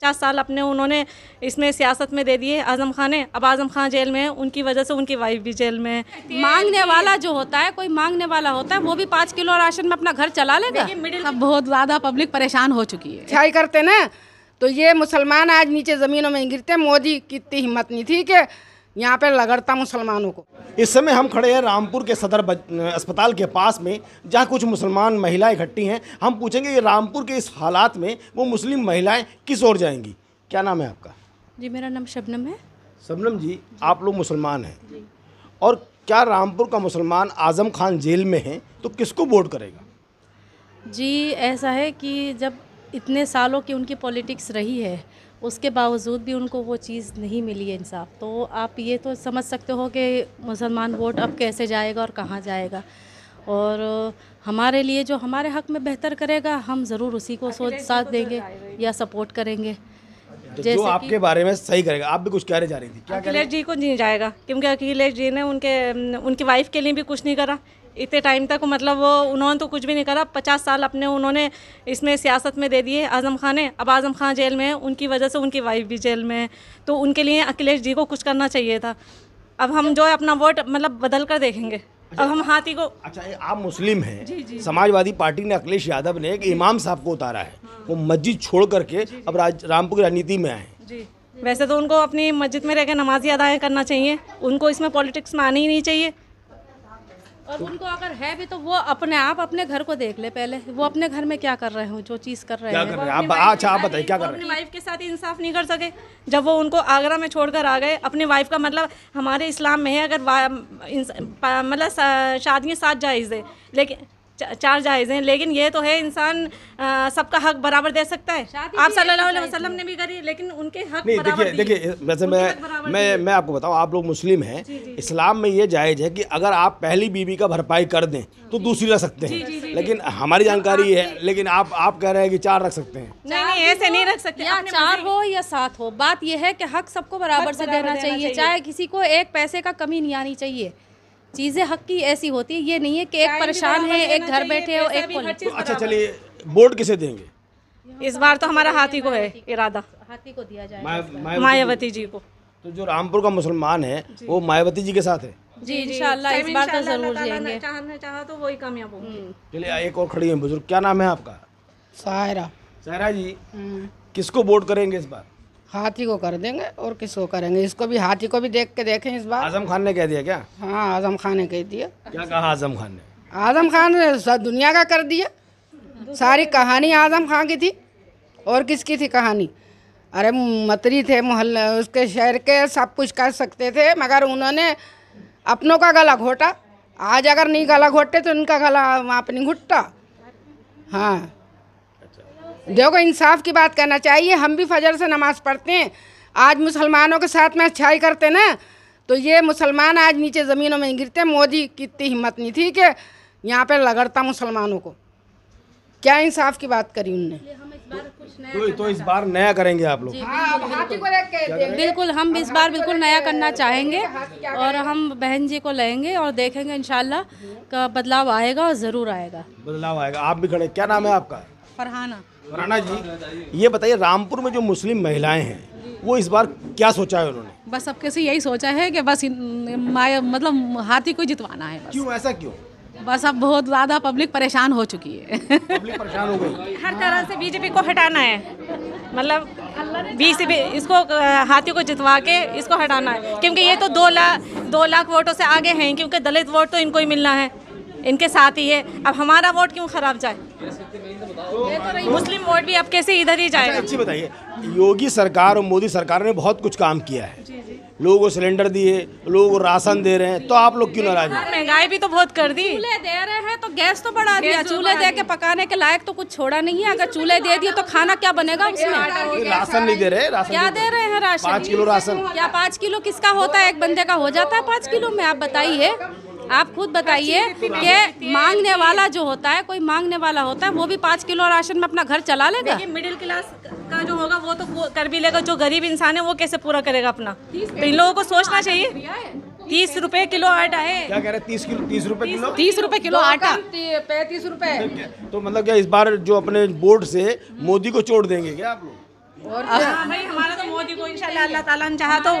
50 साल अपने उन्होंने इसमें सियासत में दे दिए आज़म खान ने। अब आज़म खान जेल में है, उनकी वजह से उनकी वाइफ भी जेल में है। मांगने वाला जो होता है, कोई मांगने वाला होता है, वो भी 5 किलो राशन में अपना घर चला लेगा। अब बहुत ज़्यादा पब्लिक परेशान हो चुकी है। छाई करते ना तो ये मुसलमान आज नीचे ज़मीनों में गिरते। मोदी की इतनी हिम्मत नहीं थी कि यहाँ पे लगड़ता मुसलमानों को। इस समय हम खड़े हैं रामपुर के सदर अस्पताल के पास में, जहाँ कुछ मुसलमान महिलाएं इकट्ठी हैं। हम पूछेंगे कि रामपुर के इस हालात में वो मुस्लिम महिलाएं किस ओर जाएंगी। क्या नाम है आपका? जी, मेरा नाम शबनम है। शबनम जी, आप लोग मुसलमान हैं और क्या रामपुर का मुसलमान आज़म खान जेल में है तो किसको वोट करेगा? जी, ऐसा है कि जब इतने सालों की उनकी पॉलिटिक्स रही है, उसके बावजूद भी उनको वो चीज़ नहीं मिली है इंसाफ, तो आप ये तो समझ सकते हो कि मुसलमान वोट अब कैसे जाएगा और कहाँ जाएगा। और हमारे लिए जो हमारे हक़ में बेहतर करेगा, हम ज़रूर उसी को साथ देंगे या सपोर्ट करेंगे। जो आपके बारे में सही करेगा। आप भी कुछ कहने जा रही थी, क्या? अखिलेश जी को नहीं जाएगा, क्योंकि अखिलेश जी ने उनकी वाइफ के लिए भी कुछ नहीं करा इतने टाइम तक। मतलब वो उन्होंने तो कुछ भी नहीं करा। 50 साल अपने उन्होंने इसमें सियासत में दे दिए आज़म खान ने। अब आज़म खान जेल में है, उनकी वजह से उनकी वाइफ भी जेल में है, तो उनके लिए अखिलेश जी को कुछ करना चाहिए था। अब हम जो है अपना वोट मतलब बदल कर देखेंगे। अब हम हाथी को। अच्छा, आप मुस्लिम हैं। समाजवादी पार्टी ने अखिलेश यादव ने एक इमाम साहब को उतारा है, वो मस्जिद छोड़ करके अब रामपुर की राजनीति में आए। जी, वैसे तो उनको अपनी मस्जिद में रहकर नमाज़ी अदाएँ करना चाहिए, उनको इसमें पॉलिटिक्स में आना ही नहीं चाहिए। और उनको अगर है भी तो वो अपने आप अपने घर को देख ले पहले, वो अपने घर में क्या कर रहे हो, जो चीज़ कर रहे हैं। अच्छा, आप बताइए क्या कर रहे हैं? अपनी वाइफ के साथ इंसाफ नहीं कर सके जब वो उनको आगरा में छोड़कर आ गए। अपनी वाइफ का मतलब हमारे इस्लाम में है, अगर मतलब शादियाँ 7 जायज़ है, लेकिन 4 जायज़ हैं, लेकिन ये तो है इंसान सबका हक बराबर दे सकता है। आप सल्लल्लाहु अलैहि वसल्लम ने भी करी, लेकिन उनके हक नहीं। बराबर देखिए वैसे मैं आपको बताऊं, आप लोग मुस्लिम हैं। इस्लाम में ये जायज़ है कि अगर आप पहली बीवी का भरपाई कर दें तो दूसरी रख सकते हैं। लेकिन हमारी जानकारी है, लेकिन आप कह रहे हैं कि 4 रख सकते हैं। नहीं, ऐसे नहीं रख सकते। या 4 हो या 7 हो, बात यह है कि हक सबको बराबर से देना चाहिए, चाहे किसी को एक पैसे का कमी नहीं आनी चाहिए। चीज़ें हक की ऐसी होती है, ये नहीं है कि एक परेशान है, एक घर बैठे हो, एक अच्छा, चलिए वोट किसे देंगे? इस बार तो हमारा हाथी को है इरादा, हाथी को दिया जाएगा, मायावती जी को। तो जो रामपुर का मुसलमान है वो मायावती जी के साथ है। जी, इंशाल्लाह इस बार तो जरूर जाएंगे। चाहा तो वही कामयाब होंगे। चलिए, एक और खड़ी है बुजुर्ग। क्या नाम है आपका? सायरा जी, किसको वोट करेंगे इस बार? हाथी को कर देंगे और किसको करेंगे। इसको भी, हाथी को भी देख के देखें इस बार। आज़म खान ने कह दिया क्या? हाँ, आज़म खान ने कह दिया। क्या कहा आज़म खान ने? आज़म खान ने सब दुनिया का कर दिया। सारी कहानी आज़म खान की थी, और किसकी थी कहानी? अरे मंत्री थे, मोहल्ले उसके शहर के, सब कुछ कर सकते थे, मगर उन्होंने अपनों का गला घोटा। आज अगर नहीं गला घोटते तो उनका गला वहाँ पर नहीं घुटता। हाँ, देखो इंसाफ की बात करना चाहिए। हम भी फजर से नमाज़ पढ़ते हैं। आज मुसलमानों के साथ में अच्छाई करते ना तो ये मुसलमान आज नीचे ज़मीनों में गिरते। मोदी की इतनी हिम्मत नहीं थी कि यहाँ पे लगड़ता मुसलमानों को। क्या इंसाफ की बात करी उनने? तो इस बार नया करेंगे आप लोग? बिल्कुल, हम इस बार बिल्कुल नया करना चाहेंगे और हम बहन जी को लेंगे और देखेंगे इंशाल्लाह का बदलाव आएगा और ज़रूर आएगा। बदलाव आएगा। आप भी खड़े। क्या नाम है आपका? फरहाना जी, ये बताइए रामपुर में जो मुस्लिम महिलाएं हैं वो इस बार क्या सोचा है उन्होंने? बस सबके से यही सोचा है कि बस मतलब हाथी को जितवाना है। क्यों, ऐसा क्यों? बस अब बहुत ज़्यादा पब्लिक परेशान हो चुकी है। पब्लिक परेशान हो गई। हर तरह से बीजेपी को हटाना है, मतलब बीजेपी इसको हाथी को जितवा के इसको हटाना है, क्योंकि ये तो 2 लाख वोटों से आगे हैं, क्योंकि दलित वोट तो इनको ही मिलना है, इनके साथ ही है। अब हमारा वोट क्यों खराब जाए? मुस्लिम वोट भी अब कैसे इधर ही जाएगा? अच्छी बताइए, योगी सरकार और मोदी सरकार ने बहुत कुछ काम किया है। लोगों को सिलेंडर दिए, लोगों को राशन दे रहे हैं, तो आप लोग क्यों नाराज हैं? महंगाई भी तो बहुत कर दी। चूल्हे दे रहे हैं तो गैस तो बढ़ा दिया, चूल्हे दे के पकाने के लायक तो कुछ छोड़ा नहीं है। अगर चूल्हे दे दिए तो खाना क्या बनेगा उसमें? राशन नहीं दे रहे। राशन क्या दे रहे हैं? Ration 5 kilo ration. क्या 5 किलो किसका होता है? एक बंदे का हो जाता है 5 किलो में? आप बताइए, आप खुद बताइए कि मांगने वाला जो होता है, कोई मांगने वाला होता है, वो भी 5 किलो राशन में अपना घर चला लेगा। मिडिल क्लास का जो होगा वो तो कर भी लेगा, जो गरीब इंसान है वो कैसे पूरा करेगा अपना? तो इन लोगों को सोचना चाहिए। 30 रुपए किलो आटा है। क्या कह रहे हैं? 30 रुपए किलो? 30 रुपए किलो आटा, 35 रुपए। तो मतलब क्या इस बार जो अपने बोर्ड से मोदी को चोट देंगे क्या आप लोग? हाँ भाई, हमारा तो मोदी को इंशाल्लाह अल्लाह ताला ने चाहा तो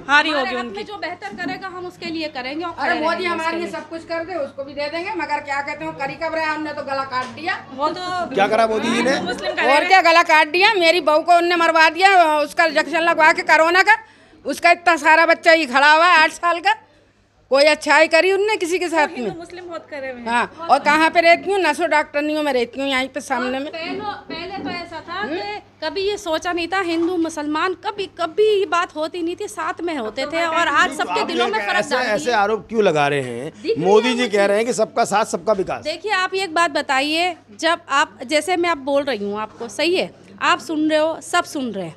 हार ही होगी उनकी। जो बेहतर करेगा हम उसके लिए करेंगे। अरे मोदी हमारे लिए सब कुछ कर दे, उसको भी दे देंगे, मगर क्या कहते हैं करी कब रहे, हमने तो गला काट दिया। वो तो क्या करा मोदी जी ने? और क्या गला काट दिया, मेरी बहू को उनने मरवा दिया, उसका इंजेक्शन लगवा के कोरोना का, उसका इतना सारा बच्चा ही खड़ा हुआ है 8 साल का। कोई अच्छाई करी उनने किसी के साथ में? मुस्लिम बहुत करे हुए हैं। हाँ, और कहाँ पे रहती हूँ? नसो डॉक्टरनियों में रहती हूँ, यहीं पे सामने में। पहले तो ऐसा था कि कभी ये सोचा नहीं था हिंदू मुसलमान, कभी ये बात होती नहीं थी, साथ में होते थे, और आज सबके दिलों में फर्क डाल ऐसे आरोप क्यों लगा रहे हैं? मोदी जी कह रहे हैं कि सबका साथ सबका विकास। देखिए, आप एक बात बताइए, जब आप जैसे मैं आप बोल रही हूँ आपको, सही है, आप सुन रहे हो, सब सुन रहे हैं,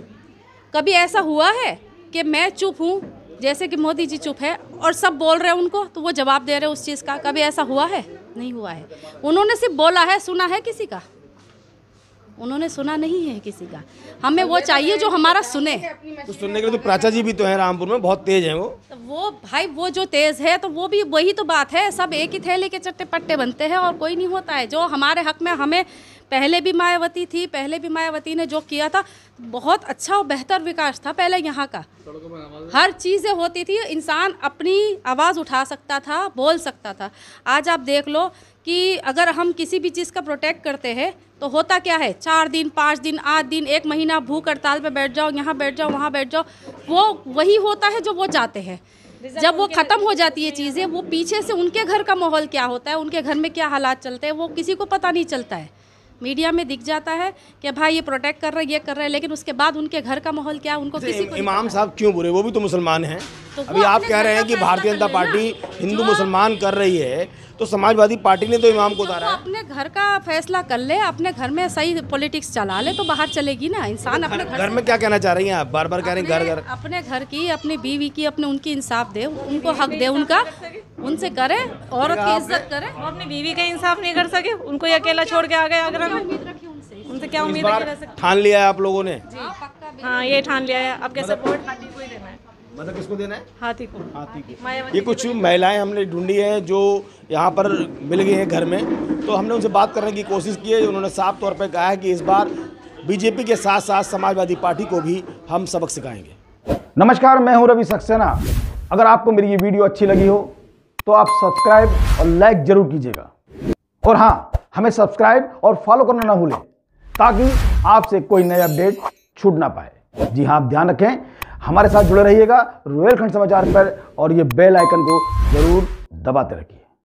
कभी ऐसा हुआ है कि मैं चुप हूँ जैसे कि मोदी जी चुप है और सब बोल रहे हैं उनको तो वो जवाब दे रहे हैं उस चीज़ का? कभी ऐसा हुआ है? नहीं हुआ है। उन्होंने सिर्फ बोला है, सुना है किसी का? उन्होंने सुना नहीं है किसी का। हमें वो चाहिए जो हमारा सुने। तो सुनने के लिए तो प्राचा जी भी तो हैं रामपुर में, बहुत तेज हैं वो। तो वो भाई, वो जो तेज है तो वो भी वही तो बात है, सब एक ही थैले के चट्टे पट्टे बनते हैं और कोई नहीं होता है। जो हमारे हक में, हमें पहले भी मायावती थी, पहले भी मायावती ने जो किया था बहुत अच्छा और बेहतर विकास था पहले यहाँ का। हर चीज़ें होती थी, इंसान अपनी आवाज़ उठा सकता था, बोल सकता था। आज आप देख लो कि अगर हम किसी भी चीज़ का प्रोटेक्ट करते हैं तो होता क्या है, 4 दिन 5 दिन 8 दिन 1 महीना भूख हड़ताल पे बैठ जाओ, यहाँ बैठ जाओ, वहाँ बैठ जाओ, वो वही होता है जो वो चाहते हैं। जब वो ख़त्म हो जाती है चीज़ें, वो पीछे से उनके घर का माहौल क्या होता है, उनके घर में क्या हालात चलते हैं, वो किसी को पता नहीं चलता है। मीडिया में दिख जाता है कि भाई ये प्रोटेक्ट कर रहे हैं, ये कर रहे हैं, लेकिन उसके बाद उनके घर का माहौल क्या, उनको किसी को इमाम साहब क्यों बुरे? वो भी तो मुसलमान हैं। तो अभी आप कह रहे हैं कि भारतीय जनता पार्टी हिंदू मुसलमान कर रही है, तो समाजवादी पार्टी ने तो इमाम को उतारा है। अपने घर का फैसला कर ले, अपने घर में सही पॉलिटिक्स चला ले तो बाहर चलेगी ना इंसान। अपने घर में क्या कहना चाह रही हैं आप? बार बार कह रही हैं घर घर। अपने घर की, अपनी बीवी की, अपने उनकी इंसाफ दे, उनको हक दे उनका, उनसे करे, औरत की इज्जत करे। वो अपनी बीवी का इंसाफ नहीं कर सके, उनको ये अकेला छोड़ के आ गए आगरा में। उनसे क्या उम्मीद है? ठान लिया है आप लोगों ने? हाँ, ये ठान लिया है, अब कैसे वोट हाथी को ही देना है। मतलब किसको देना है? हाथी को। हाथी को। ये कुछ महिलाएं हमने ढूंढी हैं जो यहाँ पर मिल गई हैं घर में, तो हमने उनसे बात करने की कोशिश की है। उन्होंने साफ तौर पर कहा है कि इस बार बीजेपी के साथ साथ समाजवादी पार्टी को भी हम सबक सिखाएंगे। नमस्कार, मैं हूँ रवि सक्सेना। अगर आपको मेरी ये वीडियो अच्छी लगी हो तो आप सब्सक्राइब और लाइक जरूर कीजिएगा, और हाँ, हमें सब्सक्राइब और फॉलो करना ना भूलें ताकि आपसे कोई नया अपडेट छूट ना पाए। जी हाँ, आप ध्यान रखें, हमारे साथ जुड़े रहिएगा रुहेलखंड समाचार पर, और ये बेल आइकन को जरूर दबाते रखिए।